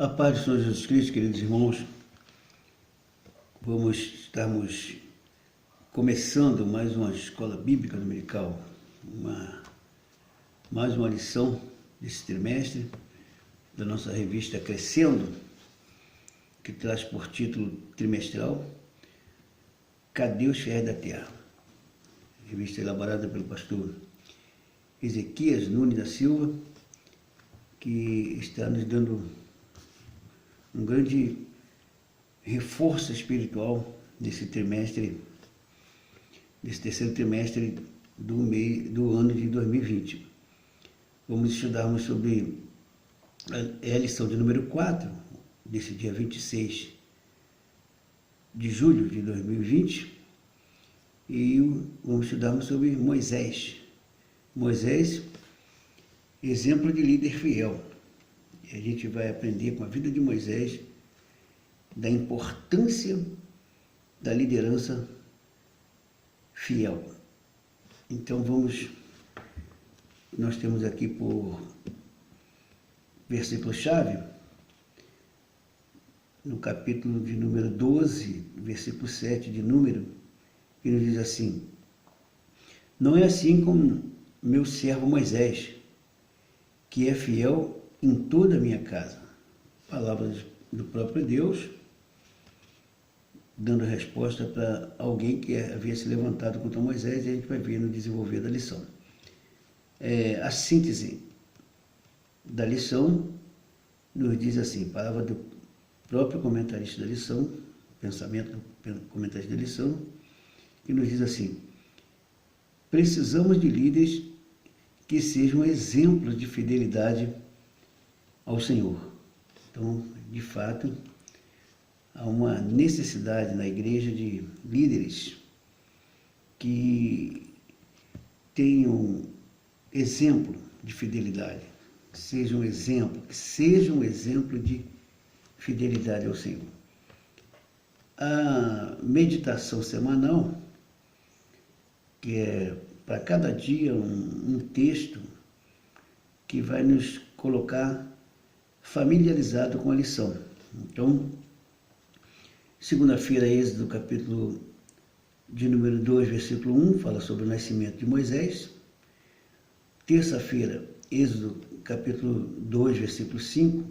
A paz do Senhor Jesus Cristo, queridos irmãos, estamos começando mais uma escola bíblica dominical, mais uma lição desse trimestre da nossa revista Crescendo, que traz por título trimestral Cadê os Fiéis da Terra? Revista elaborada pelo pastor Ezequias Nunes da Silva, que está nos dando um grande reforço espiritual desse terceiro trimestre do ano de 2020. Vamos estudarmos sobre a lição de número 4, desse dia 26 de julho de 2020, e vamos estudarmos sobre Moisés. Moisés, exemplo de líder fiel. E a gente vai aprender com a vida de Moisés da importância da liderança fiel. Então nós temos aqui por versículo-chave, no capítulo de número 12, versículo 7 de Número, que nos diz assim: não é assim com meu servo Moisés, que é fiel em toda a minha casa. Palavras do próprio Deus, dando resposta para alguém que havia se levantado contra Moisés, e a gente vai ver no desenvolver da lição. A síntese da lição nos diz assim, palavra do próprio comentarista da lição, pensamento do comentarista da lição, que nos diz assim: precisamos de líderes que sejam exemplos de fidelidade ao Senhor. Então, de fato, há uma necessidade na igreja de líderes que tenham exemplo de fidelidade, que sejam exemplo de fidelidade ao Senhor. A meditação semanal, que é para cada dia um texto que vai nos colocar familiarizado com a lição. Então, segunda-feira, Êxodo, capítulo de número 2, versículo 1, fala sobre o nascimento de Moisés. Terça-feira, Êxodo, capítulo 2, versículo 5,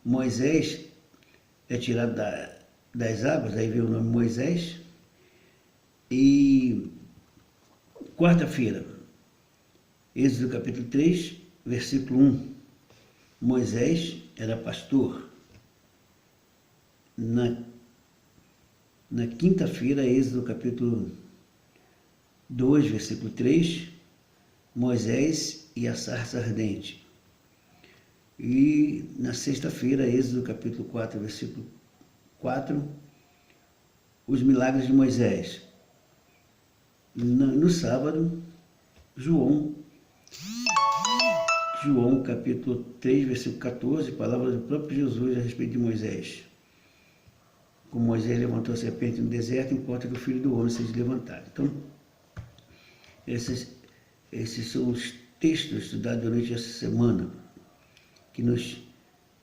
Moisés é tirado das águas, aí vem o nome Moisés. E quarta-feira, Êxodo, capítulo 3, versículo 1, Moisés era pastor. Na quinta-feira, Êxodo capítulo 2, versículo 3, Moisés e a sarça ardente. E na sexta-feira, Êxodo capítulo 4, versículo 4, os milagres de Moisés. No sábado, João capítulo 3, versículo 14, palavra do próprio Jesus a respeito de Moisés. Como Moisés levantou a serpente no deserto, importa que o Filho do Homem seja levantado. Então, esses são os textos estudados durante essa semana, que nos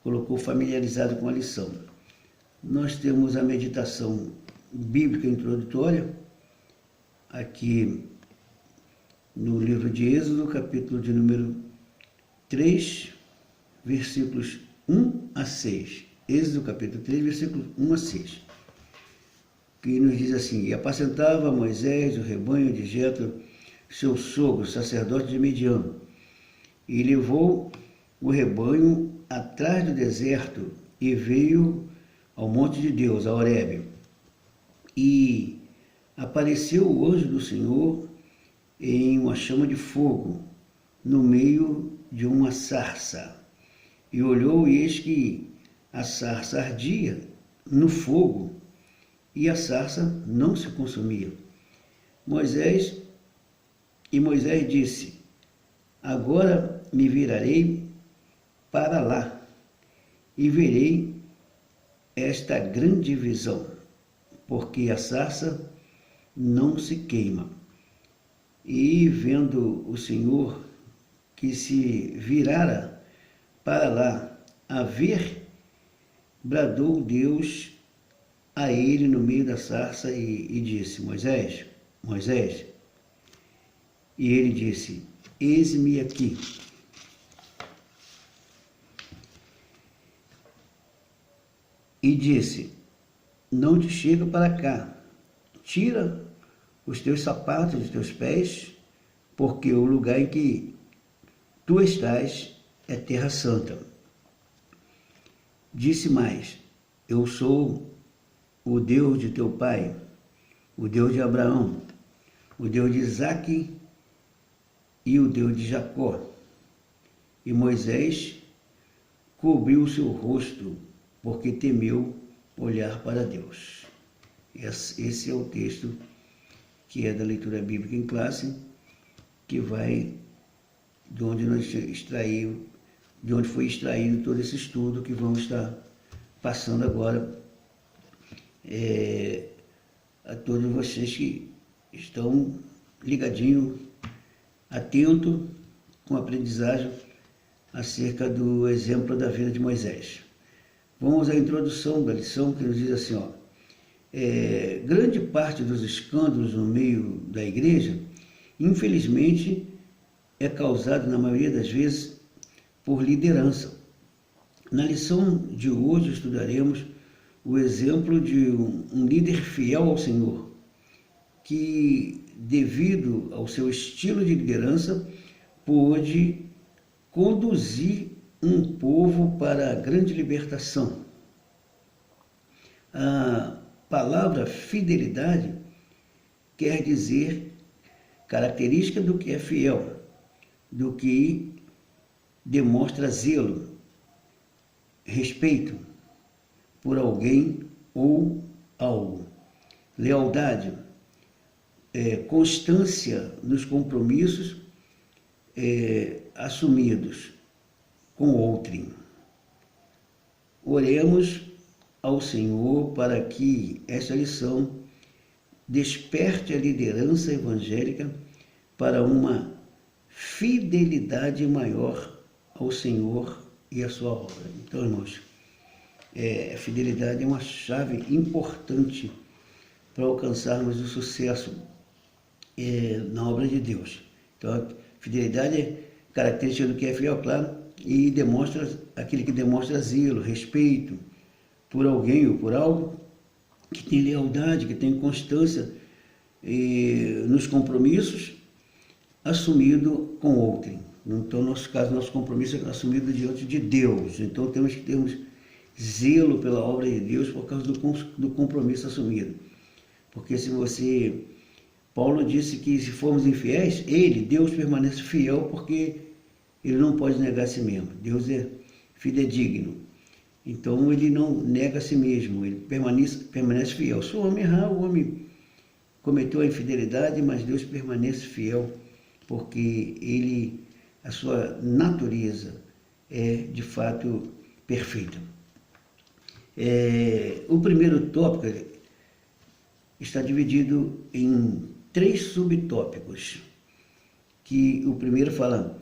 colocou familiarizado com a lição. Nós temos a meditação bíblica introdutória, aqui no livro de Êxodo, capítulo de número 3, versículos 1 a 6. Êxodo, capítulo 3, versículos 1 a 6. Que nos diz assim: e apacentava Moisés o rebanho de Jetro, seu sogro, sacerdote de Midian, e levou o rebanho atrás do deserto e veio ao monte de Deus, a Horebe. E apareceu o anjo do Senhor em uma chama de fogo, no meio de uma sarça. E olhou, e eis que a sarça ardia no fogo, e a sarça não se consumia. Moisés disse: agora me virarei para lá, e verei esta grande visão, porque a sarça não se queima. E vendo o Senhor que se virara para lá a ver bradou Deus a ele no meio da sarça e disse: Moisés, Moisés. E ele disse: Eis-me aqui. E disse: Não te chega para cá, tira os teus sapatos dos teus pés, porque o lugar em que tu estás é terra santa. Disse mais: Eu sou o Deus de teu pai, o Deus de Abraão, o Deus de Isaque e o Deus de Jacó. E Moisés cobriu o seu rosto, porque temeu olhar para Deus. Esse é o texto que é da leitura bíblica em classe, que vai de onde foi extraído todo esse estudo que vamos estar passando agora a todos vocês que estão ligadinhos, atentos com a aprendizagem acerca do exemplo da vida de Moisés. Vamos à introdução da lição, que nos diz assim, grande parte dos escândalos no meio da igreja, infelizmente, é causado, na maioria das vezes, por liderança. Na lição de hoje estudaremos o exemplo de um líder fiel ao Senhor, que, devido ao seu estilo de liderança, pôde conduzir um povo para a grande libertação. A palavra fidelidade quer dizer característica do que é fiel, do que demonstra zelo, respeito por alguém ou algo. Lealdade, constância nos compromissos assumidos com outrem. Oremos ao Senhor para que esta lição desperte a liderança evangélica para uma fidelidade maior ao Senhor e à sua obra. Então, irmãos, a fidelidade é uma chave importante para alcançarmos o sucesso na obra de Deus. Então, a fidelidade é característica do que é fiel, claro, e demonstra aquele que demonstra zelo, respeito por alguém ou por algo, que tem lealdade, que tem constância nos compromissos, assumido com outrem. Então, no nosso caso, nosso compromisso é assumido diante de Deus. Então, temos que termos zelo pela obra de Deus por causa do compromisso assumido. Porque Paulo disse que se formos infiéis, Deus permanece fiel, porque ele não pode negar a si mesmo. Deus é fidedigno. Então, ele não nega a si mesmo, ele permanece fiel. Se o homem errar, o homem cometeu a infidelidade, mas Deus permanece fiel, porque a sua natureza é, de fato, perfeita. O primeiro tópico está dividido em 3 subtópicos, que o primeiro fala,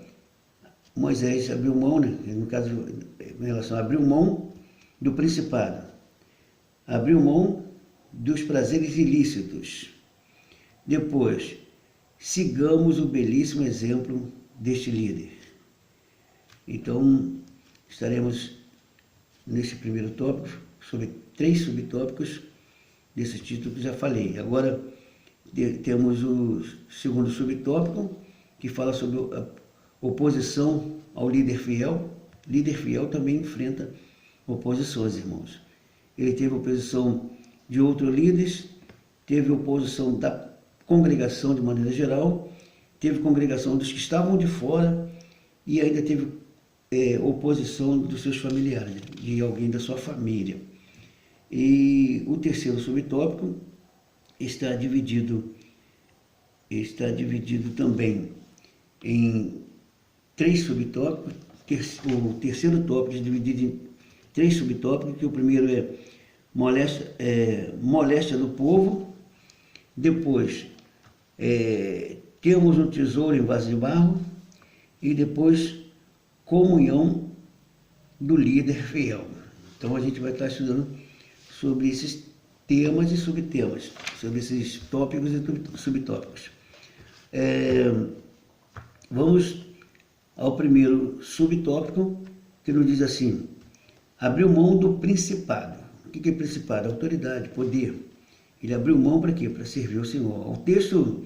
Moisés abriu mão, no caso, em relação a abriu mão do principado, abriu mão dos prazeres ilícitos. Depois, sigamos o belíssimo exemplo deste líder. Então, estaremos nesse primeiro tópico, sobre 3 subtópicos desse título que já falei. Agora, temos o segundo subtópico, que fala sobre a oposição ao líder fiel. Líder fiel também enfrenta oposições, irmãos. Ele teve oposição de outros líderes, teve oposição da congregação de maneira geral, teve congregação dos que estavam de fora e ainda teve oposição dos seus familiares, de alguém da sua família. E o terceiro subtópico está dividido também em 3 subtópicos. O terceiro tópico é dividido em 3 subtópicos, que o primeiro é moléstia do povo. Depois, temos um tesouro em vaso de barro. E depois, comunhão do líder fiel. Então a gente vai estar estudando sobre esses temas e subtemas, sobre esses tópicos e subtópicos. Vamos ao primeiro subtópico, que nos diz assim: abriu mão do principado. O que é principado? Autoridade, poder. Ele abriu mão para quê? Para servir ao Senhor. O texto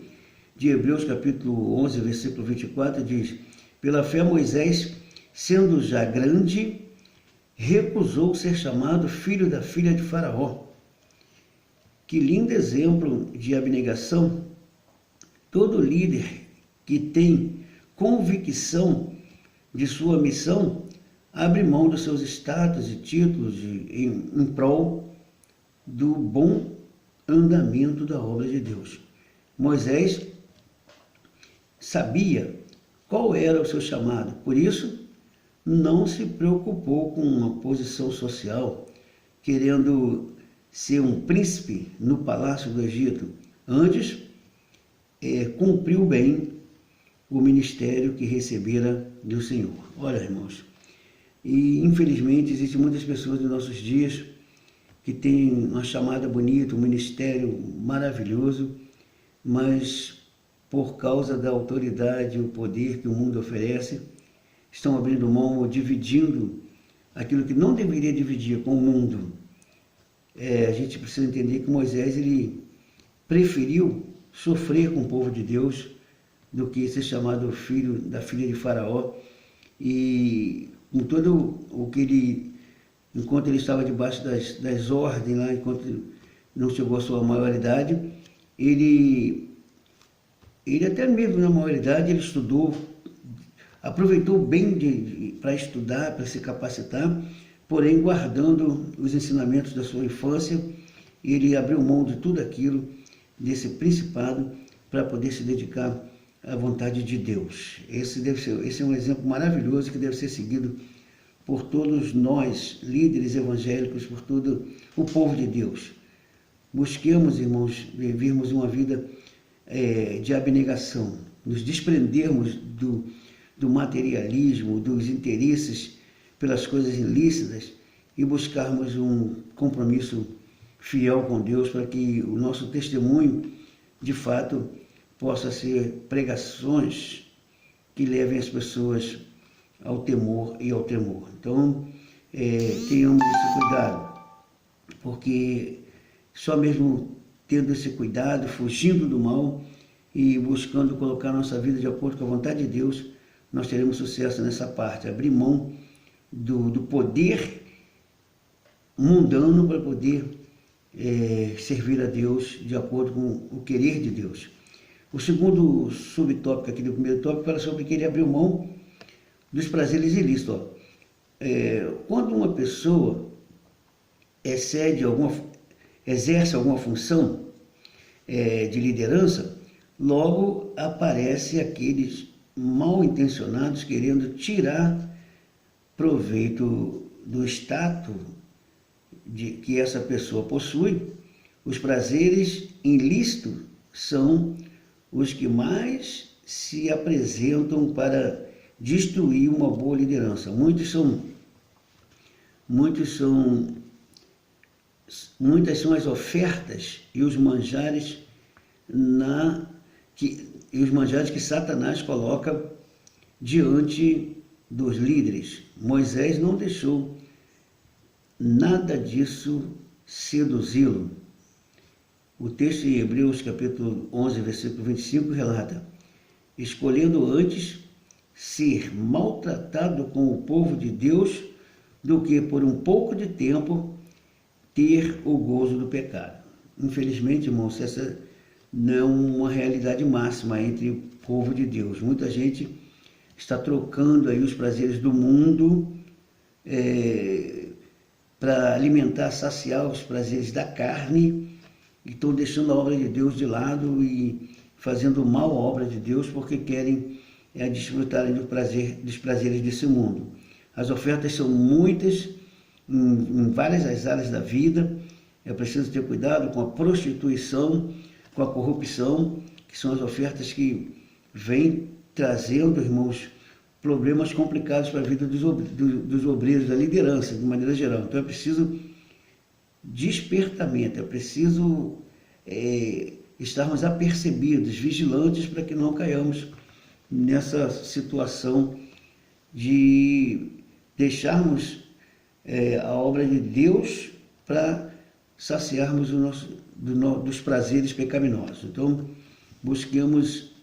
de Hebreus, capítulo 11, versículo 24, diz: pela fé Moisés, sendo já grande, recusou ser chamado filho da filha de Faraó. Que lindo exemplo de abnegação! Todo líder que tem convicção de sua missão abre mão dos seus status e títulos em prol do bom andamento da obra de Deus. Moisés sabia qual era o seu chamado, por isso não se preocupou com uma posição social, querendo ser um príncipe no palácio do Egito. Antes, cumpriu bem o ministério que recebera do Senhor. Olha, irmãos, e infelizmente existem muitas pessoas nos nossos dias que têm uma chamada bonita, um ministério maravilhoso, mas por causa da autoridade e o poder que o mundo oferece, estão abrindo mão ou dividindo aquilo que não deveria dividir com o mundo. A gente precisa entender que Moisés ele preferiu sofrer com o povo de Deus do que ser chamado filho da filha de Faraó, e com todo o que ele, enquanto ele estava debaixo das ordens lá, enquanto não chegou à sua maioridade, ele até mesmo na maioridade ele estudou, aproveitou bem para estudar, para se capacitar, porém guardando os ensinamentos da sua infância, ele abriu mão de tudo aquilo, desse principado, para poder se dedicar à vontade de Deus. Esse é um exemplo maravilhoso que deve ser seguido por todos nós, líderes evangélicos, por todo o povo de Deus. Busquemos, irmãos, vivermos uma vida de abnegação, nos desprendermos do materialismo, dos interesses pelas coisas ilícitas e buscarmos um compromisso fiel com Deus para que o nosso testemunho, de fato, possa ser pregações que levem as pessoas ao temor e ao temor. Então, tenhamos esse cuidado, porque só mesmo tendo esse cuidado, fugindo do mal e buscando colocar nossa vida de acordo com a vontade de Deus, nós teremos sucesso nessa parte, abrir mão do poder mundano para poder servir a Deus de acordo com o querer de Deus. O segundo subtópico aqui do primeiro tópico fala sobre que ele abriu mão dos prazeres ilícitos. Quando uma pessoa exerce alguma função de liderança, logo aparece aqueles mal intencionados querendo tirar proveito do status que essa pessoa possui. Os prazeres ilícitos são os que mais se apresentam para destruir uma boa liderança. Muitas são as ofertas e os manjares que Satanás coloca diante dos líderes. Moisés não deixou nada disso seduzi-lo. O texto em Hebreus, capítulo 11, versículo 25, relata: escolhendo antes ser maltratado com o povo de Deus do que por um pouco de tempo ter o gozo do pecado. Infelizmente, irmãos, essa não é uma realidade máxima entre o povo de Deus. Muita gente está trocando aí os prazeres do mundo para alimentar, saciar os prazeres da carne, e estão deixando a obra de Deus de lado e fazendo mal à obra de Deus porque querem desfrutarem dos prazeres desse mundo. As ofertas são muitas em várias as áreas da vida. É preciso ter cuidado com a prostituição, com a corrupção, que são as ofertas que vêm trazendo, irmãos, problemas complicados para a vida dos obreiros, da liderança, de maneira geral. Então é preciso despertamento, é preciso estarmos apercebidos, vigilantes, para que não caiamos nessa situação de deixarmos a obra de Deus para saciarmos dos prazeres pecaminosos. Então, busquemos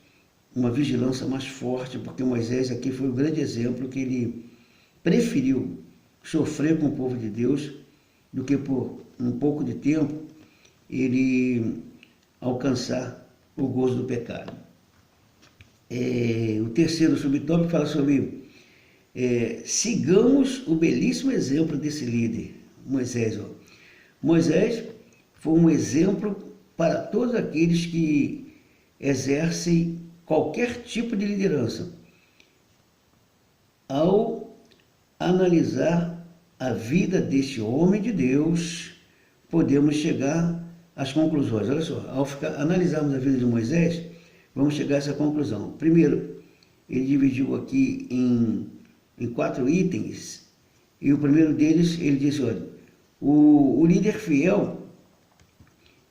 uma vigilância mais forte, porque Moisés aqui foi um grande exemplo que ele preferiu sofrer com o povo de Deus do que por um pouco de tempo ele alcançar o gozo do pecado. O terceiro subtópico fala sobre sigamos o belíssimo exemplo desse líder, Moisés. Moisés foi um exemplo para todos aqueles que exercem qualquer tipo de liderança. Ao analisar a vida deste homem de Deus, podemos chegar às conclusões. Olha só, ao analisarmos a vida de Moisés, vamos chegar a essa conclusão. Primeiro, ele dividiu aqui em 4 itens, e o primeiro deles, ele disse, olha, o líder fiel,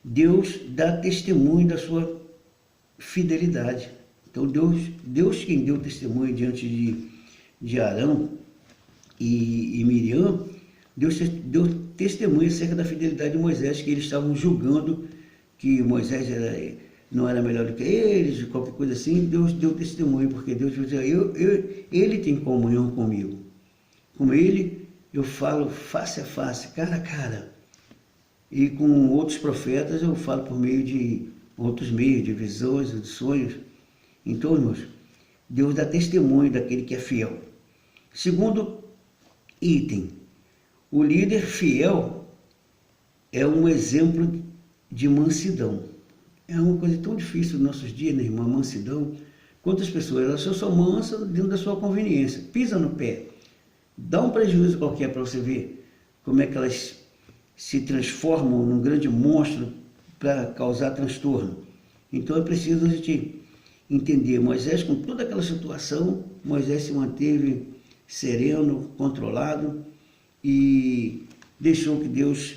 Deus dá testemunho da sua fidelidade. Então, Deus quem deu testemunho diante de Arão e Miriam, Deus deu testemunho acerca da fidelidade de Moisés, que eles estavam julgando que Moisés não era melhor do que eles, qualquer coisa assim. Deus deu testemunho, porque Deus disse, ele tem comunhão comigo. Com ele eu falo face a face, cara a cara. E com outros profetas eu falo por meio de outros meios, de visões, de sonhos. Então, irmãos, Deus dá testemunho daquele que é fiel. Segundo item, o líder fiel é um exemplo de mansidão. É uma coisa tão difícil nos nossos dias, né, irmã? Mansidão. Quantas pessoas, elas só são mansas dentro da sua conveniência. Pisa no pé. Dá um prejuízo qualquer para você ver como é que elas se transformam num grande monstro para causar transtorno. Então é preciso a gente entender. Moisés, com toda aquela situação, Moisés se manteve sereno, controlado e deixou que Deus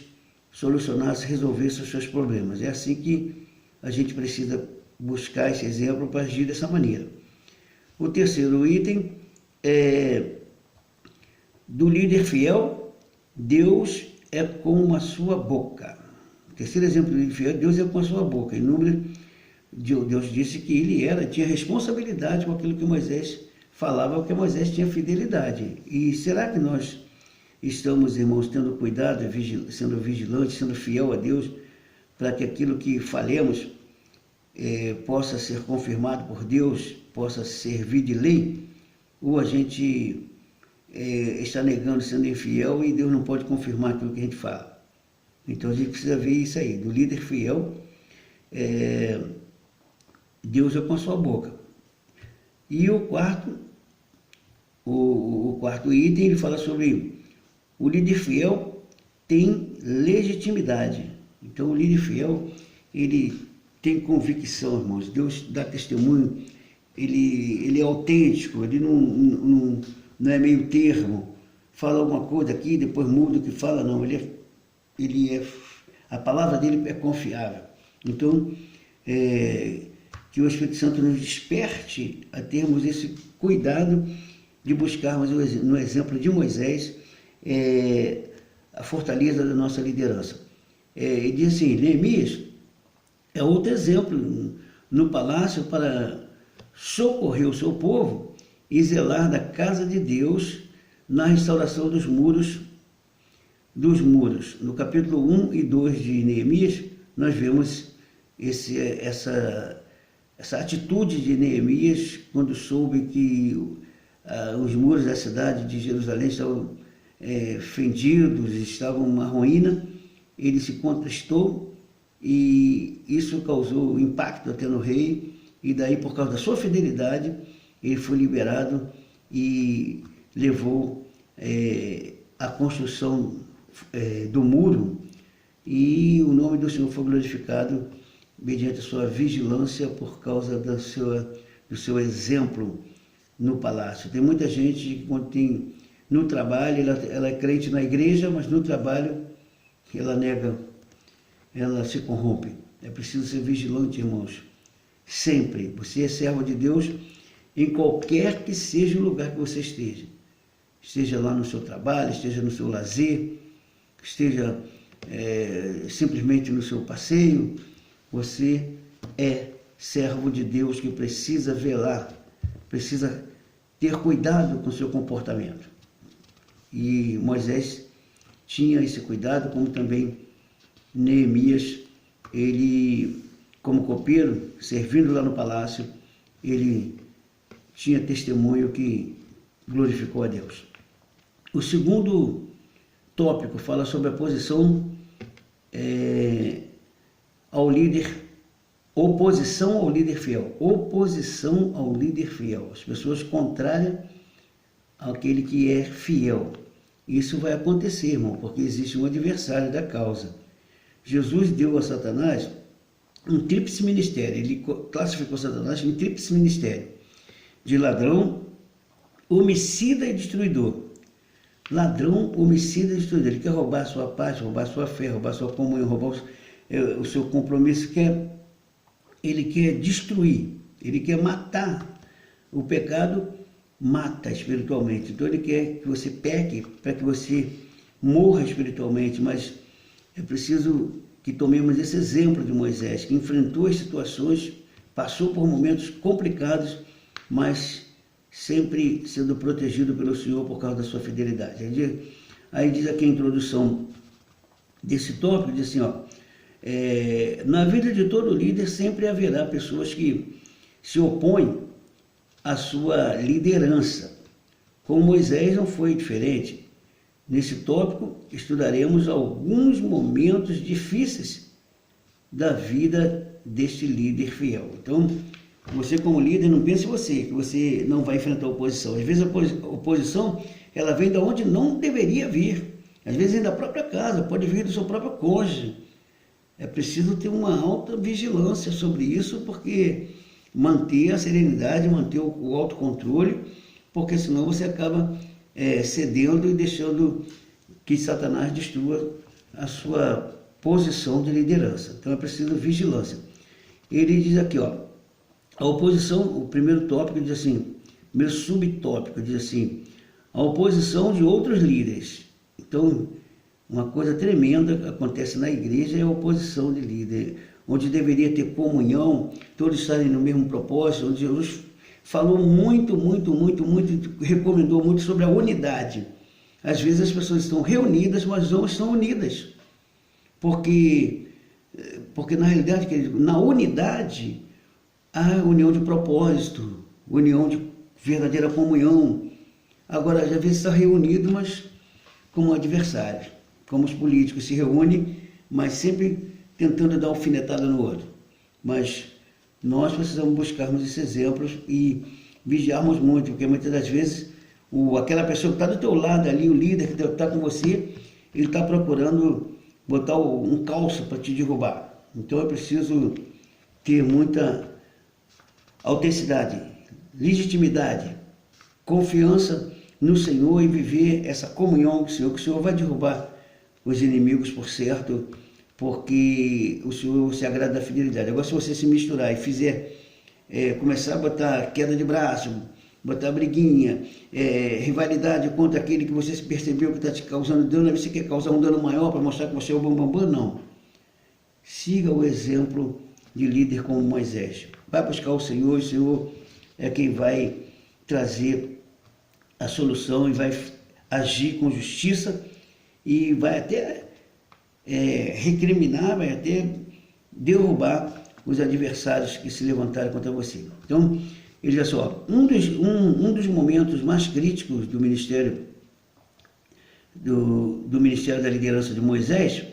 solucionasse, resolvesse os seus problemas. É assim que a gente precisa buscar esse exemplo para agir dessa maneira. O terceiro item é do líder fiel, Deus é como a sua boca. O terceiro exemplo do líder fiel, Deus é como a sua boca. Em número, Deus disse que ele tinha responsabilidade com aquilo que Moisés falava, porque Moisés tinha fidelidade. E será que nós estamos, irmãos, tendo cuidado, sendo vigilantes, sendo fiel a Deus, para que aquilo que falemos possa ser confirmado por Deus, possa servir de lei? Ou a gente está negando, sendo infiel, e Deus não pode confirmar aquilo que a gente fala? Então a gente precisa ver isso aí, do líder fiel, Deus é com a sua boca. E o quarto item, ele fala sobre o líder fiel tem legitimidade. Então o líder fiel, ele tem convicção, irmãos. Deus dá testemunho, ele é autêntico, ele não é meio termo, fala alguma coisa aqui, depois muda o que fala, não. A palavra dele é confiável. Então, que o Espírito Santo nos desperte a termos esse cuidado de buscarmos, no exemplo de Moisés, a fortaleza da nossa liderança. Ele diz assim, Neemias é outro exemplo no palácio para socorrer o seu povo e zelar da casa de Deus na restauração dos muros. No capítulo 1 e 2 de Neemias, nós vemos essa atitude de Neemias quando soube que os muros da cidade de Jerusalém estavam fendidos, estavam uma ruína. Ele se contristou e isso causou impacto até no rei, e daí, por causa da sua fidelidade, ele foi liberado e levou a construção do muro, e o nome do Senhor foi glorificado mediante a sua vigilância, por causa do seu exemplo no palácio. Tem muita gente que quando tem no trabalho, ela é crente na igreja, mas no trabalho ela nega, ela se corrompe. É preciso ser vigilante, irmãos. Sempre. Você é servo de Deus em qualquer que seja o lugar que você esteja. Esteja lá no seu trabalho, esteja no seu lazer, esteja simplesmente no seu passeio. Você é servo de Deus que precisa velar, precisa ter cuidado com o seu comportamento. E Moisés tinha esse cuidado, como também Neemias, ele, como copeiro, servindo lá no palácio, ele tinha testemunho que glorificou a Deus. O segundo tópico fala sobre a posição ao líder, oposição ao líder fiel. Oposição ao líder fiel. As pessoas contrárias àquele que é fiel. Isso vai acontecer, irmão, porque existe um adversário da causa. Jesus deu a Satanás um tríplice ministério. Ele classificou Satanás em tríplice ministério: de ladrão, homicida e destruidor. Ladrão, homicida e destruidor. Ele quer roubar a sua paz, roubar a sua fé, roubar a sua comunhão, roubar o seu compromisso. Ele quer destruir, ele quer matar. O pecado mata espiritualmente. Então ele quer que você peque para que você morra espiritualmente, mas é preciso que tomemos esse exemplo de Moisés, que enfrentou as situações, passou por momentos complicados, mas sempre sendo protegido pelo Senhor por causa da sua fidelidade. Aí diz aqui a introdução desse tópico, diz assim, na vida de todo líder sempre haverá pessoas que se opõem à sua liderança. Com Moisés não foi diferente. Nesse tópico estudaremos alguns momentos difíceis da vida deste líder fiel. Então, você como líder, não pense que você não vai enfrentar oposição. Às vezes a oposição, ela vem de onde não deveria vir. Às vezes vem da própria casa, pode vir do seu próprio cônjuge. É preciso ter uma alta vigilância sobre isso, porque manter a serenidade, manter o autocontrole, porque senão você acaba cedendo e deixando que Satanás destrua a sua posição de liderança. Então é preciso vigilância. Ele diz aqui, a oposição, o primeiro tópico diz assim, o primeiro subtópico diz assim, a oposição de outros líderes. Então, uma coisa tremenda acontece na igreja é a oposição de líder, onde deveria ter comunhão, todos estarem no mesmo propósito, onde Jesus falou muito, recomendou muito sobre a unidade. Às vezes as pessoas estão reunidas, mas não estão unidas. Porque na realidade, querido, na unidade há união de propósito, união de verdadeira comunhão. Agora, às vezes está reunido, mas como adversários, como os políticos se reúnem, mas sempre tentando dar alfinetada no outro. Mas nós precisamos buscarmos esses exemplos e vigiarmos muito, porque muitas das vezes aquela pessoa que está do teu lado ali, o líder que está com você, ele está procurando botar um calço para te derrubar. Então é preciso ter muita autenticidade, legitimidade, confiança no Senhor e viver essa comunhão com o Senhor, que o Senhor vai derrubar os inimigos, por certo, porque o Senhor se agrada da fidelidade. Agora, se você se misturar e fizer, começar a botar queda de braço, botar briguinha, rivalidade contra aquele que você percebeu que está te causando dano, aí você quer causar um dano maior para mostrar que você é o bambambam, não. Siga o exemplo de líder como Moisés. Vai buscar o Senhor é quem vai trazer a solução e vai agir com justiça e vai até recriminar, vai até derrubar os adversários que se levantarem contra você. Então, ele diz assim, um dos momentos mais críticos do ministério do ministério da liderança de Moisés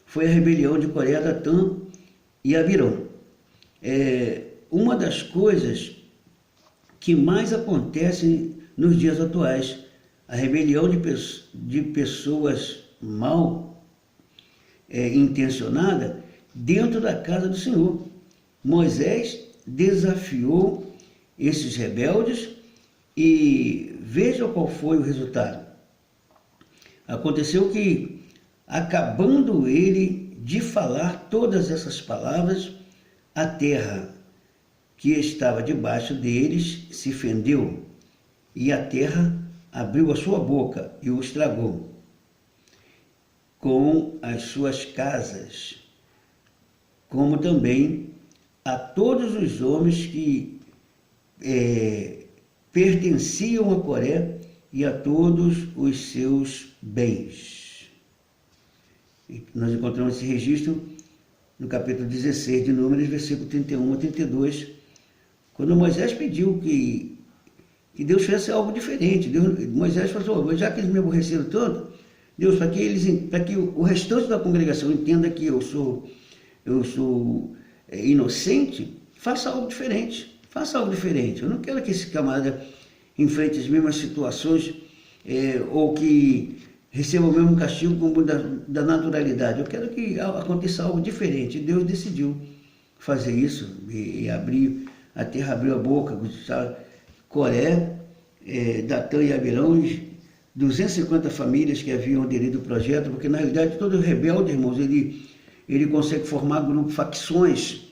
foi a rebelião de Coré, Datã e Abirão. Uma das coisas que mais acontecem nos dias atuais, a rebelião de pessoas mal intencionadas dentro da casa do Senhor. Moisés desafiou esses rebeldes E veja qual foi o resultado. Aconteceu que, acabando ele de falar todas essas palavras, a terra que estava debaixo deles se fendeu, e a terra abriu a sua boca e o estragou, com as suas casas, como também a todos os homens que pertenciam a Coré e a todos os seus bens. E nós encontramos esse registro no capítulo 16 de Números, versículo 31 a 32, quando Moisés pediu que Deus fizesse algo diferente. Moisés falou: já que eles me aborreceram tanto, Deus, para que o restante da congregação entenda que eu sou inocente, faça algo diferente. Faça algo diferente. Eu não quero que esse camarada enfrente as mesmas situações ou que receba o mesmo castigo como da naturalidade. Eu quero que aconteça algo diferente. E Deus decidiu fazer isso e a terra abriu a boca. Coré, Datã e Abirão, 250 famílias que haviam aderido ao projeto, porque na realidade todo rebelde, irmãos, ele consegue formar grupos, facções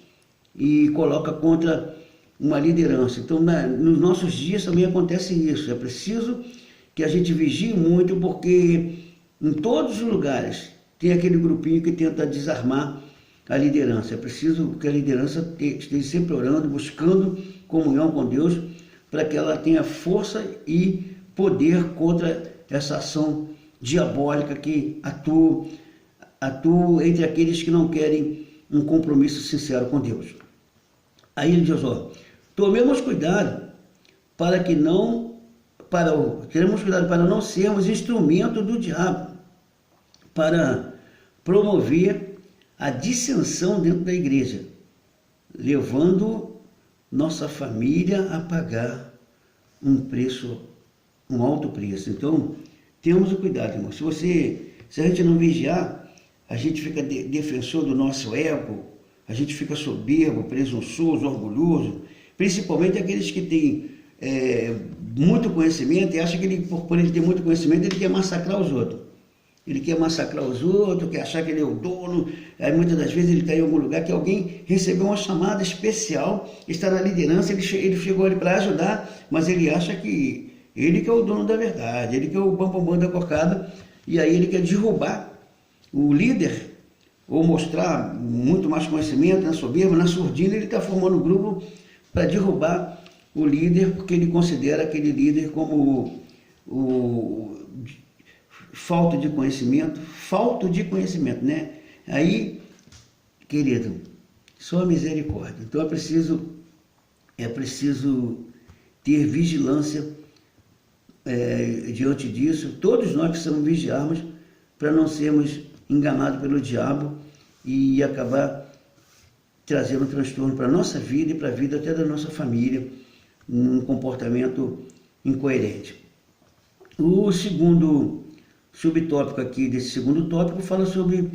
e coloca contra uma liderança. Então, nos nossos dias também acontece isso. É preciso que a gente vigie muito, porque em todos os lugares tem aquele grupinho que tenta desarmar a liderança. É preciso que a liderança esteja sempre orando, buscando comunhão com Deus, para que ela tenha força e poder contra essa ação diabólica que atua entre aqueles que não querem um compromisso sincero com Deus. Aí ele diz: tomemos cuidado teremos cuidado para não sermos instrumento do diabo, para promover a dissensão dentro da igreja, levando nossa família a pagar um alto preço. Então, temos o cuidado, irmão. Se a gente não vigiar, a gente fica defensor do nosso ego, a gente fica soberbo, presunçoso, orgulhoso, principalmente aqueles que têm muito conhecimento e acham que por ele ter muito conhecimento, ele quer massacrar os outros. Ele quer massacrar os outros, quer achar que ele é o dono. Aí muitas das vezes ele está em algum lugar que alguém recebeu uma chamada especial, está na liderança, ele chegou ali para ajudar, mas ele acha que ele que é o dono da verdade, ele que é o bambambam da cocada, e aí ele quer derrubar o líder, ou mostrar muito mais conhecimento, na soberba, na surdina. Ele está formando um grupo para derrubar o líder, porque ele considera aquele líder como falta de conhecimento, né? Aí, querido, só misericórdia. Então é preciso ter vigilância diante disso. Todos nós precisamos vigiarmos para não sermos enganados pelo diabo e acabar trazendo um transtorno para a nossa vida e para a vida até da nossa família, um comportamento incoerente. O segundo subtópico aqui desse segundo tópico fala sobre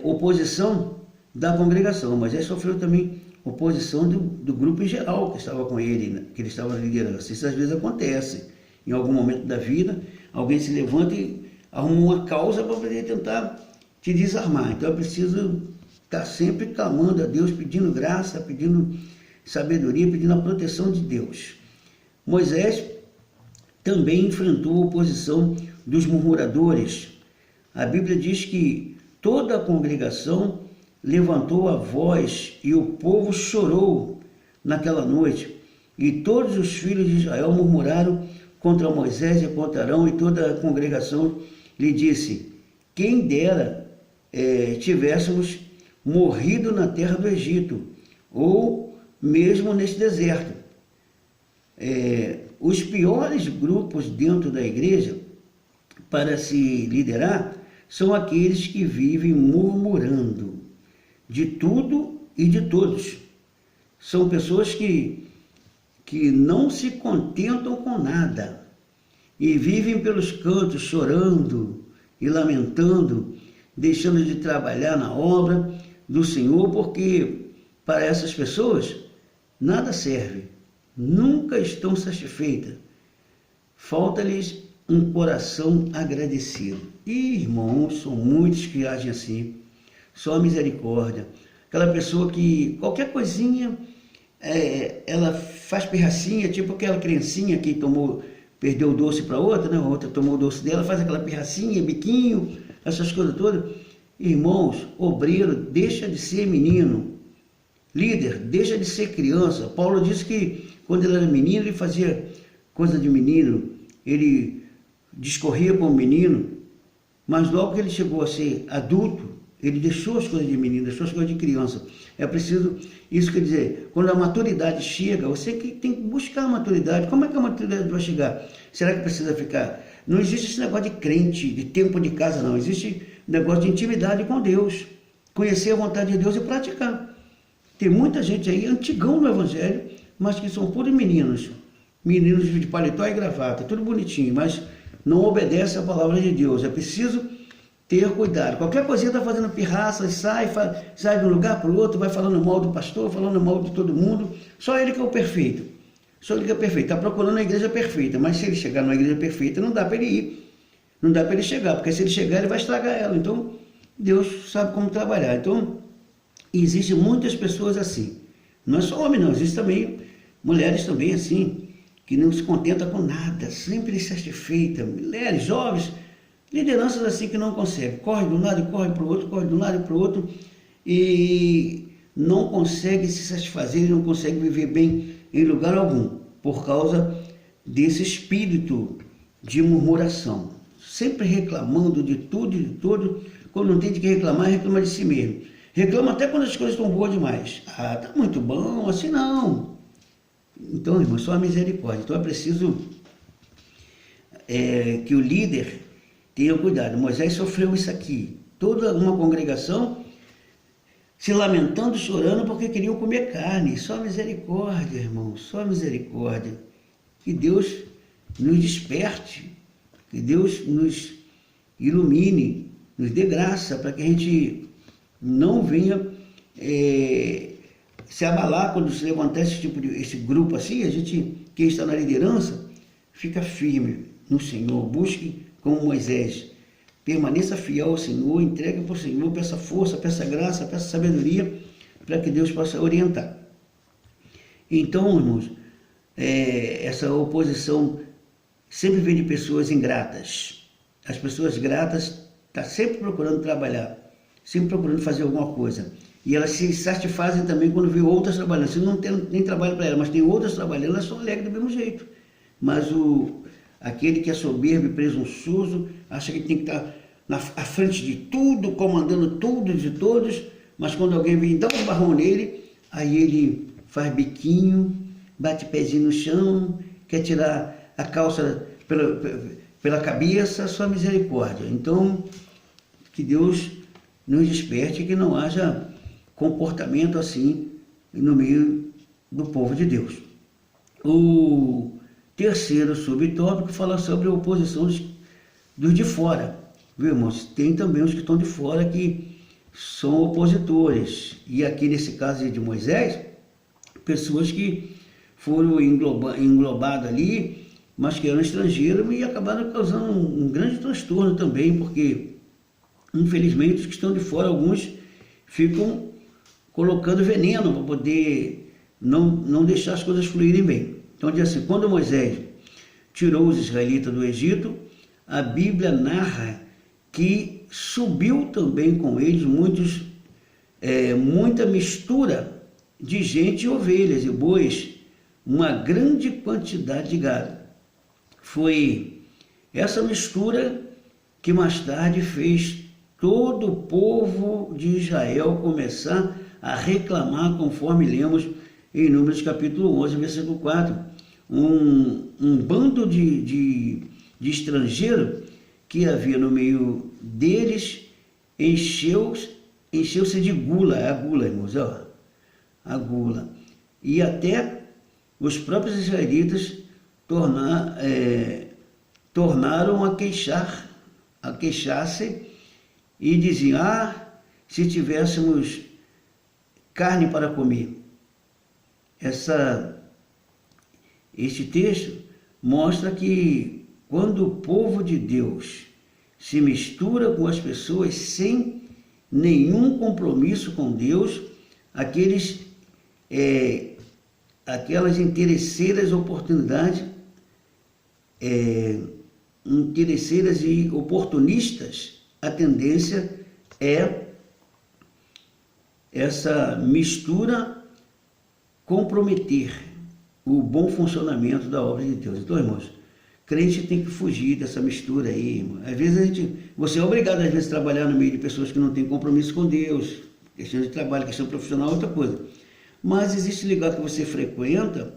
oposição da congregação, mas ele sofreu também oposição do grupo em geral que estava com ele, né, que ele estava na liderança. Isso às vezes acontece. Em algum momento da vida, alguém se levanta e arruma uma causa para poder tentar te desarmar. Então é preciso estar sempre clamando a Deus, pedindo graça, pedindo sabedoria, pedindo a proteção de Deus. Moisés também enfrentou a oposição dos murmuradores. A Bíblia diz que toda a congregação levantou a voz e o povo chorou naquela noite. E todos os filhos de Israel murmuraram contra Moisés e contra Arão, e toda a congregação lhe disse: quem dera tivéssemos morrido na terra do Egito, ou mesmo neste deserto. Os piores grupos dentro da igreja para se liderar são aqueles que vivem murmurando de tudo e de todos. São pessoas que não se contentam com nada e vivem pelos cantos chorando e lamentando, deixando de trabalhar na obra do Senhor, porque para essas pessoas nada serve. nunca estão satisfeitas. Falta-lhes um coração agradecido. E, irmãos, são muitos que agem assim. Só a misericórdia. Aquela pessoa que qualquer coisinha, ela faz pirracinha, tipo aquela criancinha que perdeu o doce para outra, né? A outra tomou o doce dela, faz aquela pirracinha, biquinho, essas coisas todas. Irmãos, obreiro deixa de ser menino. Líder deixa de ser criança. Paulo disse que quando ele era menino, ele fazia coisa de menino, ele discorria como menino, mas logo que ele chegou a ser adulto, ele deixou as coisas de menino, deixou as coisas de criança. É preciso, isso quer dizer, quando a maturidade chega, você que tem que buscar a maturidade. Como é que a maturidade vai chegar? Será que precisa ficar? Não existe esse negócio de crente, de tempo de casa, não. Existe negócio de intimidade com Deus. Conhecer a vontade de Deus e praticar. Tem muita gente aí, antigão no Evangelho, mas que são puros meninos. Meninos de paletó e gravata, tudo bonitinho, mas não obedece à palavra de Deus. É preciso ter cuidado. Qualquer coisinha está fazendo pirraça, sai de um lugar para o outro, vai falando mal do pastor, falando mal de todo mundo. Só ele que é o perfeito. Só ele que é perfeito. Está procurando a igreja perfeita, mas se ele chegar numa igreja perfeita, não dá para ele ir. Não dá para ele chegar, porque se ele chegar, ele vai estragar ela. Então, Deus sabe como trabalhar. Então, existem muitas pessoas assim. Não é só homem, não. Existem também mulheres também assim, que não se contenta com nada, sempre insatisfeita. Mulheres, jovens, lideranças assim que não conseguem. Corre de um lado e corre para o outro, corre de um lado e para o outro, e não consegue se satisfazer, não consegue viver bem em lugar algum, por causa desse espírito de murmuração. Sempre reclamando de tudo e de todo. Quando não tem de que reclamar, reclama de si mesmo. Reclama até quando as coisas estão boas demais. Ah, tá muito bom, assim não. Então, irmão, só a misericórdia. Então é preciso que o líder tenha cuidado. Moisés sofreu isso aqui. Toda uma congregação se lamentando, chorando, porque queriam comer carne. Só misericórdia, irmão, só misericórdia. Que Deus nos desperte, que Deus nos ilumine, nos dê graça para que a gente não venha se abalar quando se levantar esse grupo assim. A gente, quem está na liderança, fica firme no Senhor, busque como Moisés, permaneça fiel ao Senhor, entregue para o Senhor, peça força, peça graça, peça sabedoria, para que Deus possa orientar. Então, irmãos, essa oposição sempre vem de pessoas ingratas. As pessoas gratas estão sempre procurando trabalhar, sempre procurando fazer alguma coisa. E elas se satisfazem também quando vê outras trabalhando. Se não tem nem trabalho para elas, mas tem outras trabalhando, elas são alegres do mesmo jeito. Mas aquele que é soberbo e presunçoso, acha que tem que estar à frente de tudo, comandando tudo de todos, mas quando alguém vem dar um barrão nele, aí ele faz biquinho, bate pezinho no chão, quer tirar a calça pela cabeça, só misericórdia. Então, que Deus nos desperte, que não haja comportamento assim no meio do povo de Deus. O terceiro subtópico fala sobre a oposição dos de fora. Viu, irmãos? Tem também os que estão de fora que são opositores. E aqui nesse caso de Moisés, pessoas que foram englobadas ali, mas que eram estrangeiros e acabaram causando um grande transtorno também, porque infelizmente os que estão de fora, alguns ficam colocando veneno para poder não deixar as coisas fluírem bem. Então diz assim: quando Moisés tirou os israelitas do Egito, a Bíblia narra que subiu também com eles muita mistura de gente e ovelhas e bois, uma grande quantidade de gado. Foi essa mistura que mais tarde fez todo o povo de Israel começar a reclamar, conforme lemos em Números capítulo 11, versículo 4. Um bando de estrangeiros que havia no meio deles encheu-se de gula. É a gula, irmãos, ó, a gula. E até os próprios israelitas tornaram a queixar-se e diziam: se tivéssemos carne para comer. Essa Este texto mostra que quando o povo de Deus se mistura com as pessoas sem nenhum compromisso com Deus, aquelas interesseiras oportunidades, interesseiras e oportunistas, a tendência é essa mistura comprometer o bom funcionamento da obra de Deus. Então, irmãos, crente tem que fugir dessa mistura aí, irmão. Às vezes você é obrigado às vezes a trabalhar no meio de pessoas que não têm compromisso com Deus, questão de trabalho, questão profissional, outra coisa. Mas existe lugar que você frequenta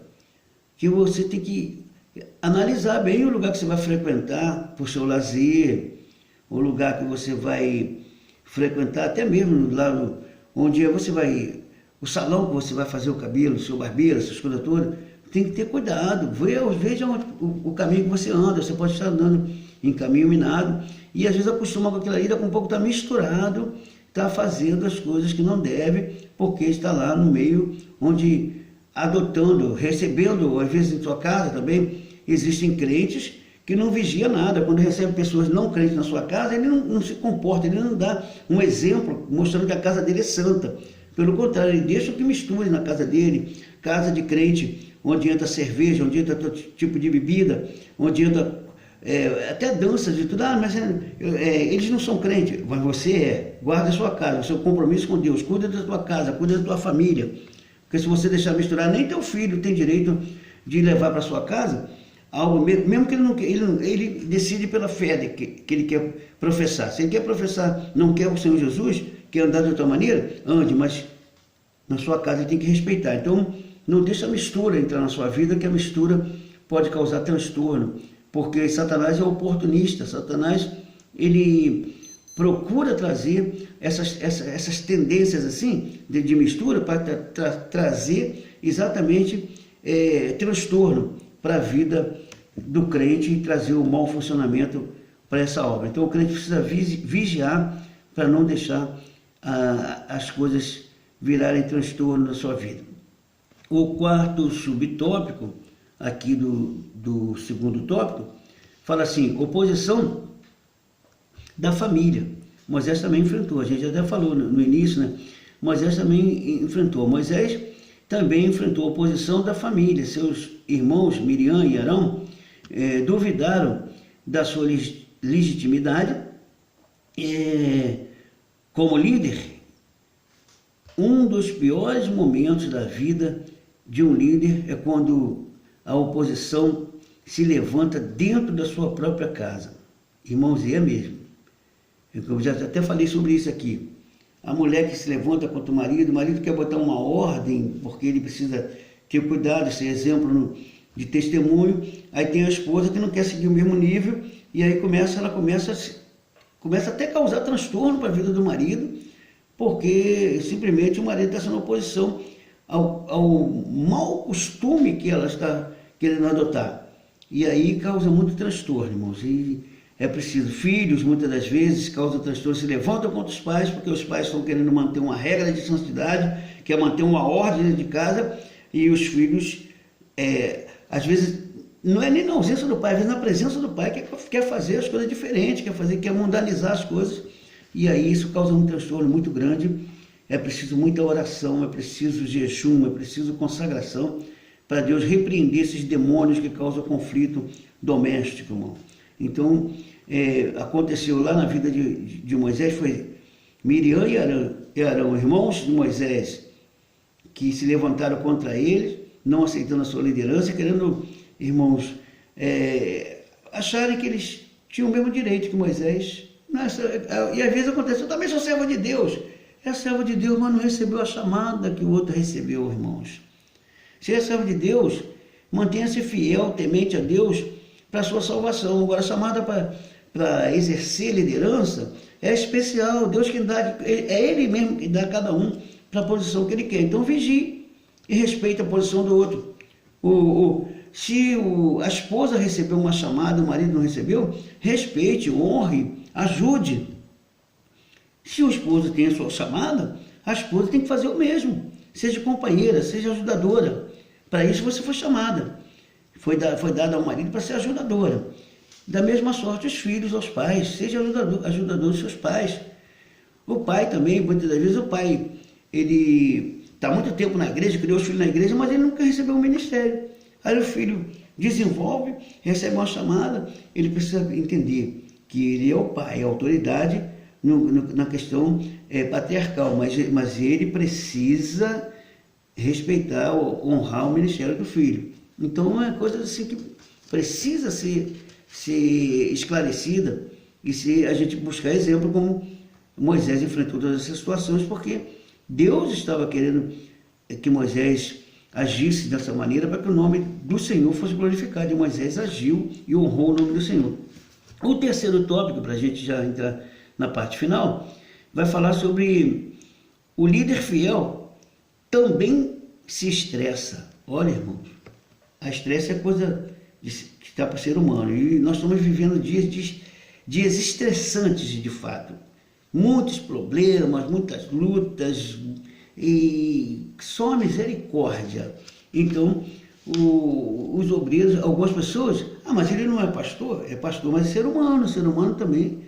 que você tem que analisar bem o lugar que você vai frequentar por seu lazer, o lugar que você vai frequentar, até mesmo lá onde você vai, o salão que você vai fazer o cabelo, o seu barbeiro, essas coisas todas. Tem que ter cuidado, veja o caminho que você anda. Você pode estar andando em caminho minado e às vezes acostuma com aquilo ali, daqui a pouco está misturado, está fazendo as coisas que não deve, porque está lá no meio onde adotando, recebendo, às vezes em sua casa também, existem crentes que não vigia nada. Quando recebe pessoas não crentes na sua casa, ele não se comporta, ele não dá um exemplo mostrando que a casa dele é santa. Pelo contrário, ele deixa que misture na casa dele, casa de crente, onde entra cerveja, onde entra todo tipo de bebida, onde entra até danças e tudo. Mas eles não são crentes, mas você guarda a sua casa, o seu compromisso com Deus, cuida da tua casa, cuida da tua família, porque se você deixar misturar, nem teu filho tem direito de levar para sua casa algo, mesmo que ele decide pela fé que ele quer professar. Se ele quer professar, não quer o Senhor Jesus, quer andar de outra maneira, ande, mas na sua casa ele tem que respeitar. Então, não deixa a mistura entrar na sua vida, que a mistura pode causar transtorno, porque Satanás é oportunista. Satanás, ele procura trazer essas tendências assim de mistura para trazer exatamente transtorno para a vida do crente e trazer o mau funcionamento para essa obra. Então o crente precisa vigiar para não deixar as coisas virarem transtorno na sua vida. O quarto subtópico, aqui do segundo tópico, fala assim: oposição da família. Moisés também enfrentou, a gente até falou no início, né? Moisés também enfrentou. Moisés também enfrentou a oposição da família. Seus irmãos Miriam e Arão duvidaram da sua legitimidade como líder. Um dos piores momentos da vida de um líder é quando a oposição se levanta dentro da sua própria casa. Irmãos, é mesmo. Eu já até falei sobre isso aqui. A mulher que se levanta contra o marido quer botar uma ordem, porque ele precisa ter cuidado, ser exemplo de testemunho. Aí tem a esposa que não quer seguir o mesmo nível, e aí ela começa até a causar transtorno para a vida do marido, porque simplesmente o marido está sendo oposição ao mau costume que ela está querendo adotar. E aí causa muito transtorno, irmãos. E é preciso, filhos muitas das vezes causam transtorno, se levantam contra os pais, porque os pais estão querendo manter uma regra de santidade, quer manter uma ordem dentro de casa, e os filhos, às vezes, não é nem na ausência do pai, às vezes na presença do pai, quer fazer as coisas diferentes, quer mundanizar as coisas, e aí isso causa um transtorno muito grande. É preciso muita oração, é preciso jejum, é preciso consagração, para Deus repreender esses demônios que causam conflito doméstico, irmão. Então, aconteceu lá na vida de Moisés, foi Miriam e Arão, irmãos de Moisés, que se levantaram contra ele, não aceitando a sua liderança, querendo, irmãos, acharem que eles tinham o mesmo direito que Moisés. E às vezes acontece: eu também sou servo de Deus. É servo de Deus, mas não recebeu a chamada que o outro recebeu, irmãos. Se é servo de Deus, mantenha-se fiel, temente a Deus para a sua salvação. Agora, a chamada para exercer liderança é especial. Deus que dá, é Ele mesmo que dá a cada um para a posição que Ele quer. Então, vigie e respeite a posição do outro. Se a esposa recebeu uma chamada, o marido não recebeu, respeite, honre, ajude. Se o esposo tem a sua chamada, a esposa tem que fazer o mesmo. Seja companheira, seja ajudadora. Para isso você foi chamada. foi dada ao marido para ser ajudadora. Da mesma sorte, os filhos aos pais, seja ajudador dos seus pais. O pai também, muitas das vezes o pai, ele está muito tempo na igreja, criou os filhos na igreja, mas ele nunca recebeu um ministério. Aí o filho desenvolve, recebe uma chamada, ele precisa entender que ele é o pai, é a autoridade na questão patriarcal, mas ele precisa respeitar, honrar o ministério do filho. Então é coisa assim que precisa ser esclarecida e se a gente buscar exemplo como Moisés enfrentou todas essas situações, porque Deus estava querendo que Moisés agisse dessa maneira para que o nome do Senhor fosse glorificado. E Moisés agiu e honrou o nome do Senhor. O terceiro tópico, para a gente já entrar na parte final, vai falar sobre o líder fiel também se estressa. Olha, irmãos, a estresse é coisa que está para o ser humano. E nós estamos vivendo dias estressantes, de fato. Muitos problemas, muitas lutas, e só a misericórdia. Então, os obreiros, algumas pessoas, mas ele não é pastor, mas é ser humano também,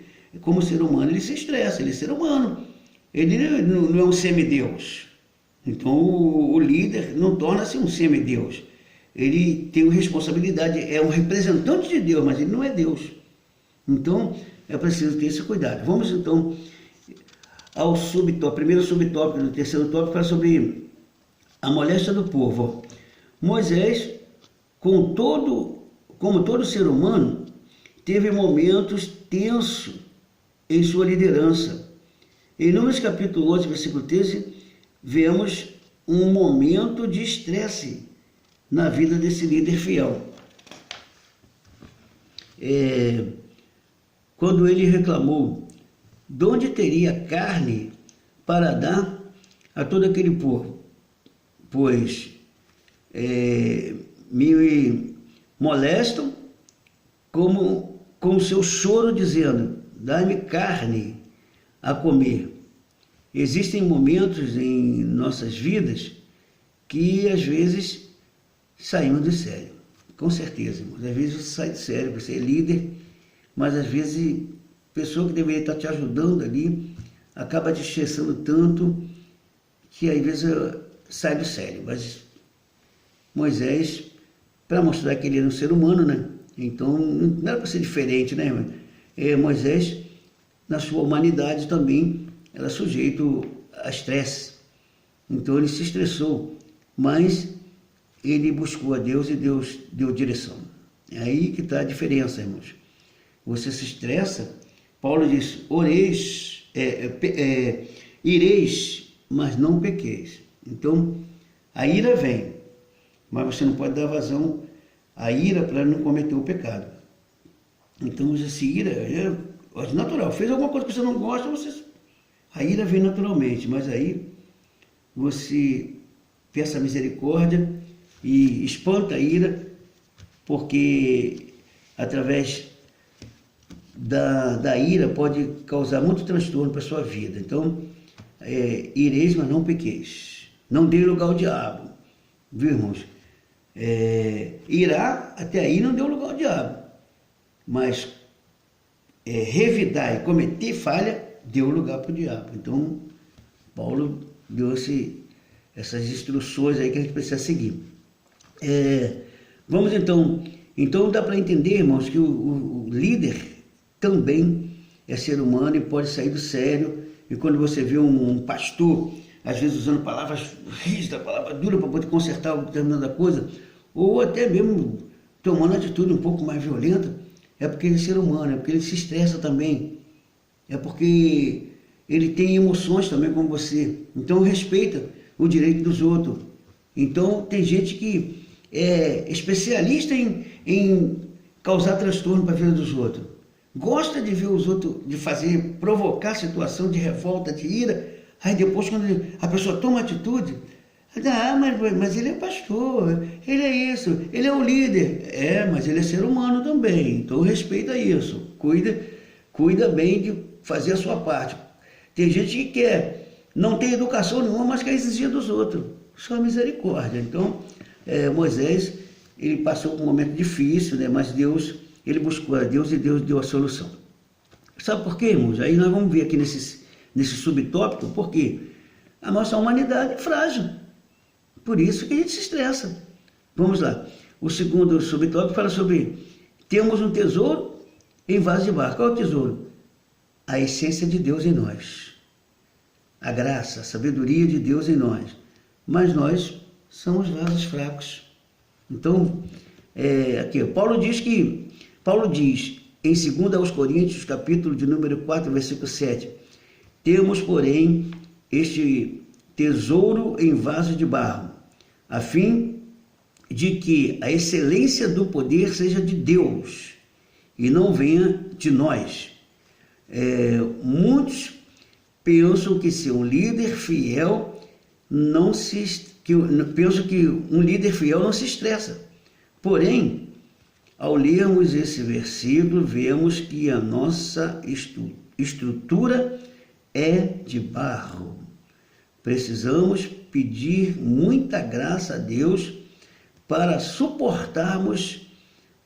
como ser humano ele se estressa, ele é ser humano, ele não é um semideus. Então o líder não torna-se um semideus, ele tem uma responsabilidade, é um representante de Deus, mas ele não é Deus. Então é preciso ter esse cuidado. Vamos então ao primeiro subtópico, do terceiro tópico, fala sobre a moléstia do povo. Moisés, como todo ser humano, teve momentos tensos em sua liderança. Em Números capítulo 11, versículo 13, vemos um momento de estresse na vida desse líder fiel. Quando ele reclamou de onde teria carne para dar a todo aquele povo, pois me molestam com o seu choro, dizendo: dá-me carne a comer. Existem momentos em nossas vidas que às vezes saímos de sério, com certeza, irmãos. Às vezes você sai de sério, você é líder, mas às vezes a pessoa que deveria estar te ajudando ali acaba te estressando tanto que às vezes sai do sério. Mas Moisés, para mostrar que ele era um ser humano, né? Então não era para ser diferente, né, irmão? Moisés, na sua humanidade também, era sujeito a estresse. Então ele se estressou, mas ele buscou a Deus e Deus deu direção. É aí que está a diferença, irmãos. Você se estressa, Paulo diz: ireis, mas não pequeis. Então, a ira vem, mas você não pode dar vazão à ira para não cometer o pecado. Então, essa ira é natural. Fez alguma coisa que você não gosta, a ira vem naturalmente, mas aí você peça misericórdia e espanta a ira, porque através da ira pode causar muito transtorno para a sua vida. Então, ireis, mas não pequeis. Não dê lugar ao diabo. Viu, irmãos? Irá, até aí não deu lugar ao diabo. Mas revidar e cometer falha, deu lugar para o diabo. Então, Paulo deu essas instruções aí que a gente precisa seguir. Vamos então dá para entender, irmãos, que o líder também é ser humano e pode sair do sério. E quando você vê um pastor, às vezes usando palavras rígidas, palavras duras para poder consertar uma determinada coisa, ou até mesmo tomando atitude um pouco mais violenta, é porque ele é ser humano, é porque ele se estressa também, é porque ele tem emoções também como você. Então respeita o direito dos outros. Então tem gente que é especialista em causar transtorno para a vida dos outros. Gosta de ver os outros, provocar situação de revolta, de ira. Aí depois, quando a pessoa toma atitude, mas ele é pastor, ele é isso, ele é o líder. Mas ele é ser humano também, então respeita isso. Cuida bem de fazer a sua parte. Tem gente que não tem educação nenhuma, mas quer exigir dos outros. Só misericórdia. Então, Moisés, ele passou por um momento difícil, né? Mas ele buscou a Deus e Deus deu a solução. Sabe por quê, irmãos? Aí nós vamos ver aqui nesse subtópico, porque a nossa humanidade é frágil. Por isso que a gente se estressa. Vamos lá. O segundo subtópico fala sobre temos um tesouro em vaso de barro. Qual é o tesouro? A essência de Deus em nós. A graça, a sabedoria de Deus em nós. Mas nós somos vasos fracos. Então, aqui, Paulo diz em 2 aos Coríntios, capítulo de número 4, versículo 7, temos, porém, este tesouro em vaso de barro, a fim de que a excelência do poder seja de Deus e não venha de nós. Muitos pensam que ser um líder fiel penso que um líder fiel não se estressa. Porém, ao lermos esse versículo, vemos que a nossa estrutura é de barro. Precisamos pedir muita graça a Deus para suportarmos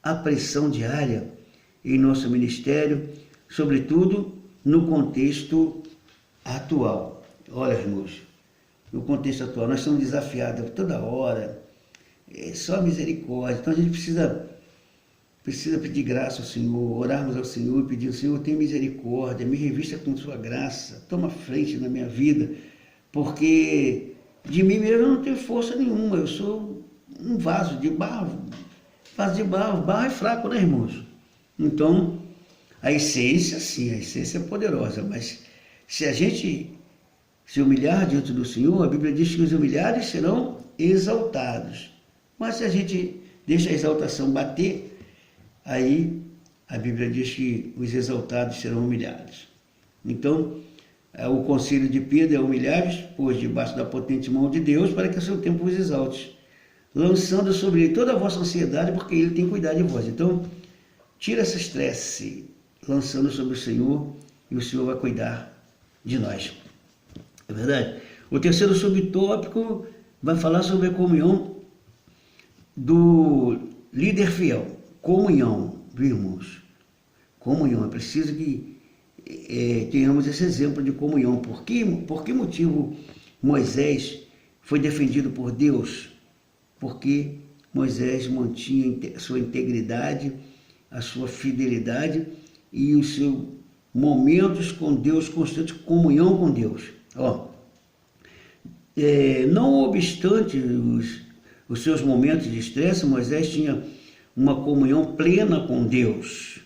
a pressão diária em nosso ministério, sobretudo no contexto atual. Olha, irmãos, no contexto atual, nós somos desafiados toda hora, só misericórdia. Então a gente precisa pedir graça ao Senhor, orarmos ao Senhor e pedir ao Senhor, tenha misericórdia, me revista com sua graça, toma frente na minha vida, porque de mim mesmo eu não tenho força nenhuma, eu sou um vaso de barro. Barro é fraco, né, irmãos? Então, a essência, sim, a essência é poderosa, mas se a gente se humilhar diante do Senhor, a Bíblia diz que os humilhados serão exaltados. Mas se a gente deixa a exaltação bater, aí a Bíblia diz que os exaltados serão humilhados. Então, o conselho de Pedro é humilhar-vos, pois debaixo da potente mão de Deus, para que a seu tempo vos exalte, lançando sobre ele toda a vossa ansiedade, porque ele tem cuidado de vós. Então, tira esse estresse, lançando sobre o Senhor, e o Senhor vai cuidar de nós. É verdade? O terceiro subtópico vai falar sobre a comunhão do líder fiel. Comunhão, viu, irmãos? Comunhão. É preciso que tenhamos esse exemplo de comunhão. Por que motivo Moisés foi defendido por Deus? Porque Moisés mantinha a sua integridade, a sua fidelidade e os seus momentos com Deus, constante comunhão com Deus. Não obstante os seus momentos de estresse, Moisés tinha uma comunhão plena com Deus.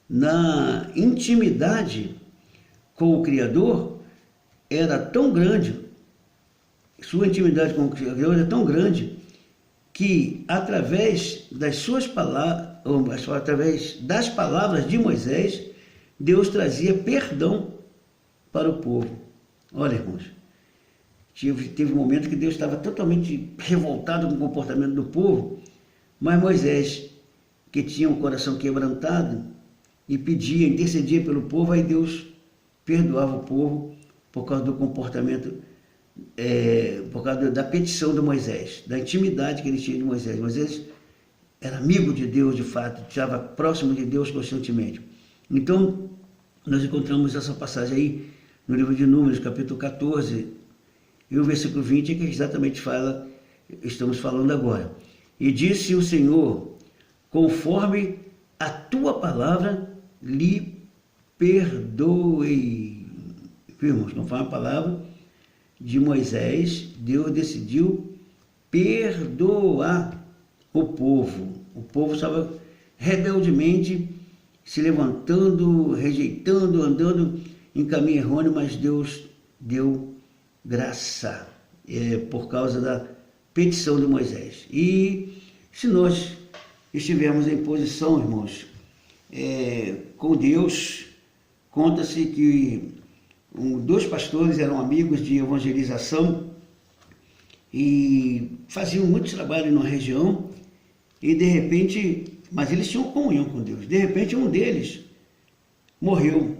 Na intimidade com o Criador era tão grande, sua intimidade com o Criador era tão grande, que através das suas palavras, através das palavras de Moisés, Deus trazia perdão para o povo. Olha, irmãos, teve um momento que Deus estava totalmente revoltado com o comportamento do povo, mas Moisés, que tinha um coração quebrantado, e intercedia pelo povo, aí Deus perdoava o povo por causa do comportamento, por causa da petição de Moisés, da intimidade que ele tinha de Moisés. Moisés era amigo de Deus, de fato, estava próximo de Deus constantemente. Então, nós encontramos essa passagem aí no livro de Números, capítulo 14, e o versículo 20 é que exatamente estamos falando agora. E disse o Senhor, conforme a tua palavra lhe perdoei. Irmãos, conforme a palavra de Moisés, Deus decidiu perdoar o povo. O povo estava rebeldemente se levantando, rejeitando, andando em caminho errôneo, mas Deus deu graça por causa da petição de Moisés. E se nós estivermos em posição, irmãos, com Deus, conta-se que dois pastores eram amigos de evangelização e faziam muito trabalho na região e de repente, mas eles tinham comunhão com Deus, de repente um deles morreu.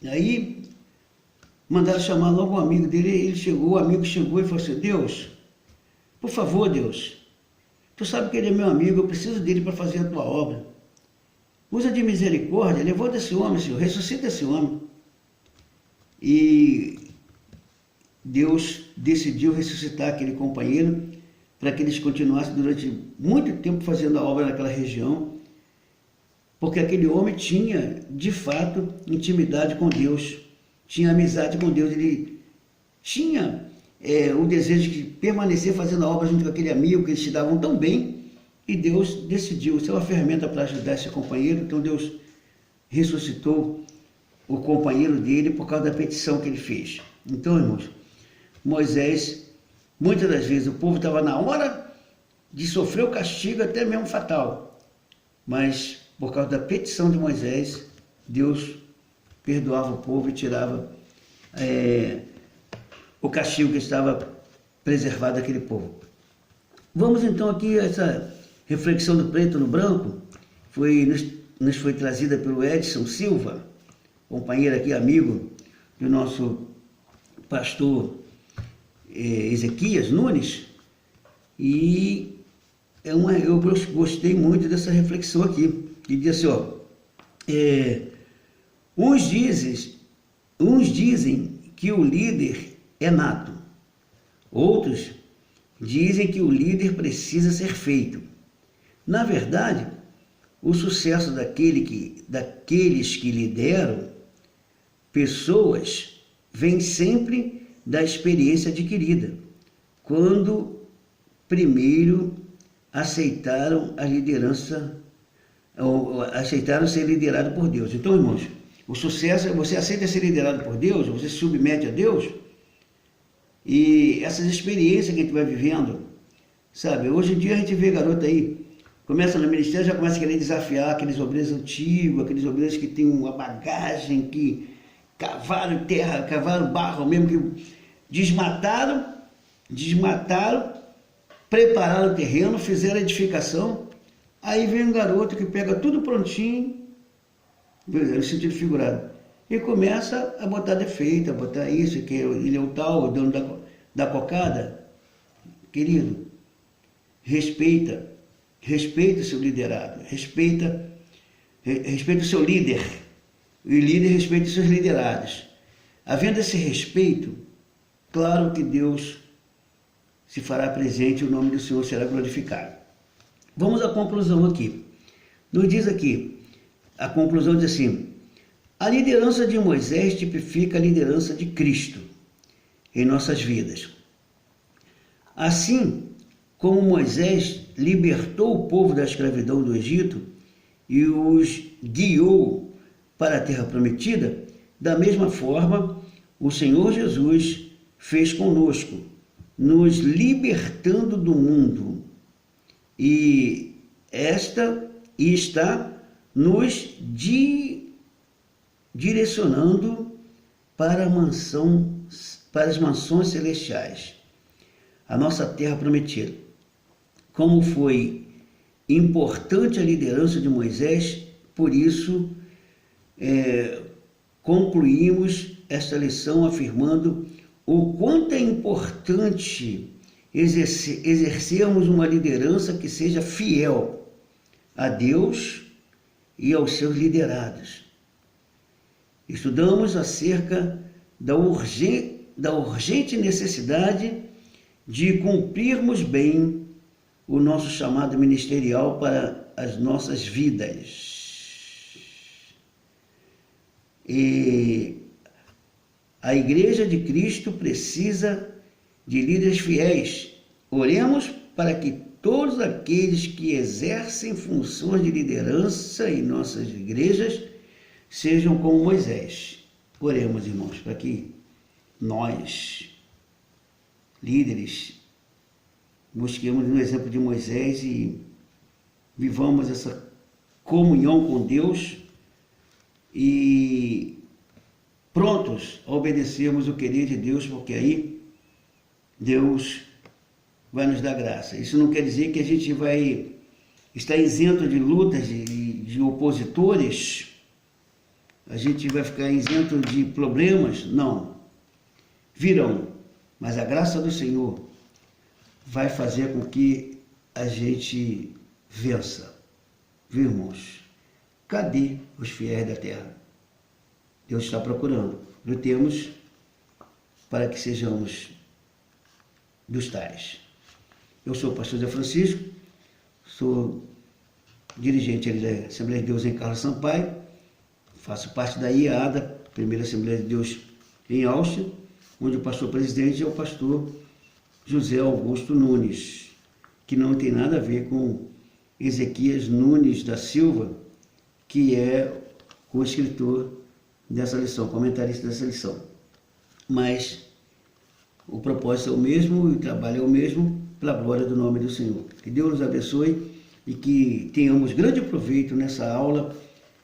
Aí mandaram chamar logo um amigo dele, o amigo chegou e falou assim, Deus, por favor, Deus, Tu sabe que ele é meu amigo, eu preciso dele para fazer a tua obra. Usa de misericórdia, levanta esse homem, Senhor, ressuscita esse homem. E Deus decidiu ressuscitar aquele companheiro para que eles continuassem durante muito tempo fazendo a obra naquela região, porque aquele homem tinha, de fato, intimidade com Deus, tinha amizade com Deus, ele tinha o desejo de permanecer fazendo a obra junto com aquele amigo que eles se davam tão bem, e Deus decidiu ser uma ferramenta para ajudar esse companheiro. Então Deus ressuscitou o companheiro dele por causa da petição que ele fez. Então, irmãos, Moisés, muitas das vezes o povo estava na hora de sofrer o castigo até mesmo fatal, mas por causa da petição de Moisés, Deus perdoava o povo e tirava o castigo que estava preservado daquele povo. Vamos então aqui a essa reflexão do preto no branco, nos foi trazida pelo Edson Silva, companheiro aqui, amigo do nosso pastor Ezequias Nunes, e eu gostei muito dessa reflexão aqui, que diz assim, ó, uns dizem que o líder é nato, outros dizem que o líder precisa ser feito. Na verdade, o sucesso daqueles que lideram pessoas vem sempre da experiência adquirida, quando primeiro aceitaram a liderança, ou aceitaram ser liderado por Deus. Então, irmãos, o sucesso é você aceita ser liderado por Deus, você se submete a Deus, e essas experiências que a gente vai vivendo, sabe? Hoje em dia a gente vê garoto aí, começa no ministério, já começa a querer desafiar aqueles obreiros antigos, aqueles obreiros que têm uma bagagem, que cavaram terra, cavaram barro mesmo, que desmataram, prepararam o terreno, fizeram a edificação. Aí vem um garoto que pega tudo prontinho, no sentido figurado, e começa a botar defeito, a botar isso, que ele é o tal, o dono da cocada. Querido, respeita o seu liderado, respeita o seu líder, e o líder respeita os seus liderados. Havendo esse respeito, claro que Deus se fará presente e o nome do Senhor será glorificado. Vamos à conclusão aqui. Nos diz aqui, a conclusão diz assim: a liderança de Moisés tipifica a liderança de Cristo em nossas vidas. Assim como Moisés libertou o povo da escravidão do Egito e os guiou para a terra prometida, da mesma forma, o Senhor Jesus fez conosco, nos libertando do mundo e está nos direcionando para as mansões celestiais, a nossa terra prometida. Como foi importante a liderança de Moisés, por isso concluímos esta lição afirmando o quanto é importante exercermos uma liderança que seja fiel a Deus e aos seus liderados. Estudamos acerca da urgente necessidade de cumprirmos bem o nosso chamado ministerial para as nossas vidas. E a Igreja de Cristo precisa de líderes fiéis. Oremos para que todos aqueles que exercem funções de liderança em nossas igrejas sejam como Moisés. Oremos, irmãos, para que nós, líderes, busquemos no exemplo de Moisés e vivamos essa comunhão com Deus e prontos a obedecermos o querer de Deus, porque aí Deus vai nos dar graça. Isso não quer dizer que a gente vai estar isento de lutas, de opositores, a gente vai ficar isento de problemas, não. Virão, mas a graça do Senhor vai fazer com que a gente vença. Viu, irmãos? Cadê os fiéis da terra? Deus está procurando. Lutemos para que sejamos dos tais. Eu sou o pastor Zé Francisco, sou dirigente ali da Assembleia de Deus em Carlos Sampaio, faço parte da IADA, Primeira Assembleia de Deus em Áustria, onde o pastor presidente é o pastor José Augusto Nunes, que não tem nada a ver com Ezequias Nunes da Silva, que é o escritor dessa lição, comentarista dessa lição. Mas o propósito é o mesmo e o trabalho é o mesmo, pela glória do nome do Senhor. Que Deus nos abençoe e que tenhamos grande proveito nessa aula.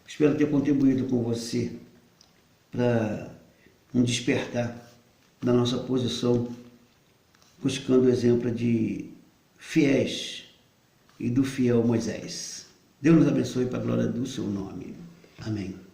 Espero ter contribuído com você para um despertar da nossa posição, buscando o exemplo de fiéis e do fiel Moisés. Deus nos abençoe para a glória do seu nome. Amém.